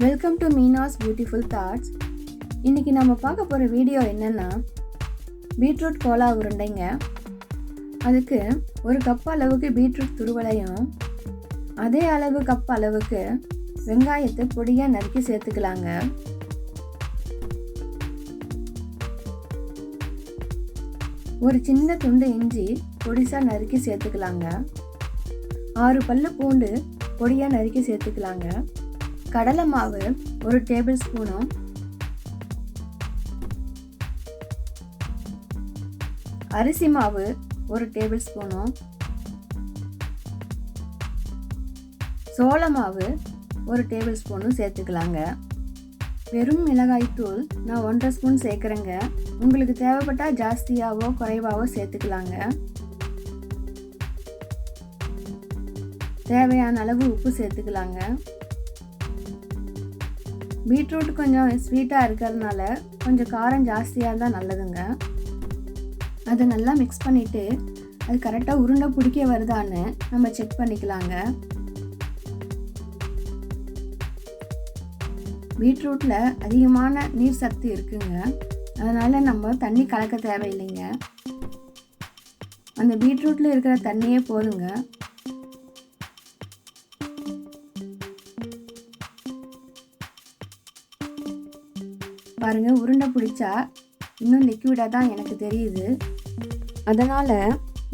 Welcome to Meena's beautiful thoughts. இன்றைக்கி நம்ம பார்க்க போகிற வீடியோ என்னென்னா பீட்ரூட் கோலா உருண்டைங்க. அதுக்கு ஒரு கப் அளவுக்கு பீட்ரூட் துருவலையும் அதே அளவு கப் அளவுக்கு வெங்காயத்தை பொடியாக நறுக்கி சேர்த்துக்கலாங்க. ஒரு சின்ன துண்டு இஞ்சி பொடிசாக நறுக்கி சேர்த்துக்கலாங்க. 6 பல்லு பூண்டு பொடியாக நறுக்கி சேர்த்துக்கலாங்க. கடலை மாவு 1 டேபிள் ஸ்பூனும் அரிசி மாவு 1 டேபிள் ஸ்பூனும் சோள மாவு 1 டேபிள் ஸ்பூனும் சேர்த்துக்கலாங்க. வெறும் மிளகாய்த்தூள் நான் 1.5 ஸ்பூன் சேர்க்குறேங்க. உங்களுக்கு தேவைப்பட்டால் ஜாஸ்தியாவோ குறைவாவோ சேர்த்துக்கலாங்க. தேவையான அளவு உப்பு சேர்த்துக்கலாங்க. பீட்ரூட் கொஞ்சம் ஸ்வீட்டாக இருக்கிறதுனால கொஞ்சம் காரம் ஜாஸ்தியாக இருந்தால் நல்லதுங்க. அதை நல்லா மிக்ஸ் பண்ணிவிட்டு அது கரெக்டாக உருண்டை பிடிக்க வருதான்னு நம்ம செக் பண்ணிக்கலாங்க. பீட்ரூட்டில் அதிகமான நீர் சத்து இருக்குங்க. அதனால் நம்ம தண்ணி கலக்க தேவையில்லைங்க. அந்த பீட்ரூட்டில் இருக்கிற தண்ணியே போதுங்க. பாருங்கள், உருண்டை பிடிச்சா இன்னும் லிக்விடாக தான் எனக்கு தெரியுது. அதனால்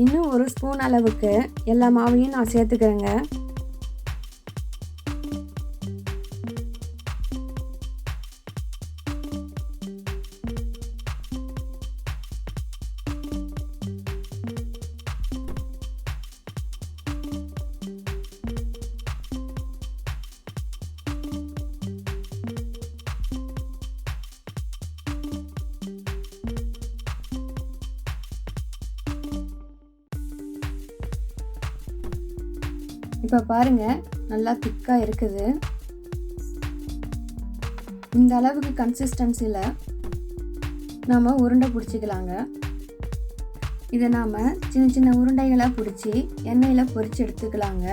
இன்னும் 1 ஸ்பூன் அளவுக்கு எல்லா மாவையும் நான் சேர்த்துக்கிறேங்க. இப்போ பாருங்கள், நல்லா திக்காக இருக்குது. இந்த அளவுக்கு கன்சிஸ்டன்சியில் நாம் உருண்டை பிடிச்சிக்கலாங்க. இதை நாம் சின்ன சின்ன உருண்டைகளாக பிடிச்சி எண்ணெயில் பொரித்து எடுத்துக்கலாங்க.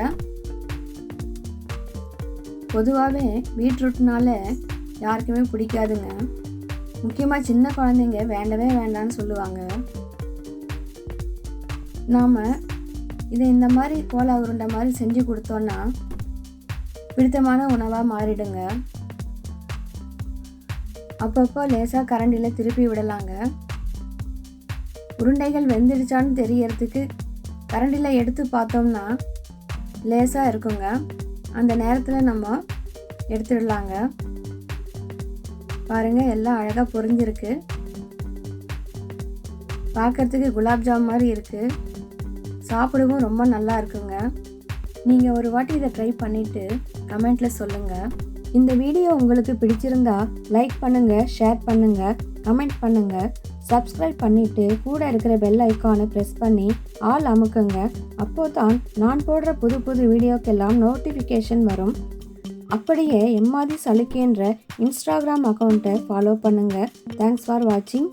பொதுவாகவே பீட்ரூட்னால யாருக்குமே பிடிக்காதுங்க. முக்கியமாக சின்ன குழந்தைங்க வேண்டவே வேண்டான்னு சொல்லுவாங்க. நாம் இதை இந்த மாதிரி கோலா உருண்டை மாதிரி செஞ்சு கொடுத்தோன்னா பிடித்தமான உணவாக மாறிடுங்க. அப்பப்போ லேசாக கரண்டியில் திருப்பி விடலாங்க. உருண்டைகள் வெந்துடுச்சான்னு தெரியறதுக்கு கரண்டியில் எடுத்து பார்த்தோம்னா லேசாக இருக்குங்க. அந்த நேரத்தில் நம்ம எடுத்துடலாங்க. பாருங்கள், எல்லாம் அழகாக பொரிஞ்சிருக்கு. பார்க்குறதுக்கு குலாப் ஜாம் மாதிரி இருக்குது. சாப்பிடவும் ரொம்ப நல்லா இருக்குங்க. நீங்கள் ஒரு வாட்டி இதை ட்ரை பண்ணிவிட்டு கமெண்ட்டில் சொல்லுங்கள். இந்த வீடியோ உங்களுக்கு பிடிச்சிருந்தா லைக் பண்ணுங்கள், ஷேர் பண்ணுங்கள், கமெண்ட் பண்ணுங்கள். சப்ஸ்கிரைப் பண்ணிவிட்டு கூட இருக்கிற பெல் ஐக்கானை ப்ரெஸ் பண்ணி ஆல் அமுக்குங்க. அப்போது தான் நான் போடுற புது புது வீடியோக்கெல்லாம் நோட்டிஃபிகேஷன் வரும். அப்படியே எம்மாதி சலுக்கைன்ற இன்ஸ்டாகிராம் அக்கௌண்ட்டை ஃபாலோ பண்ணுங்கள். தேங்க்ஸ் ஃபார் வாட்சிங்.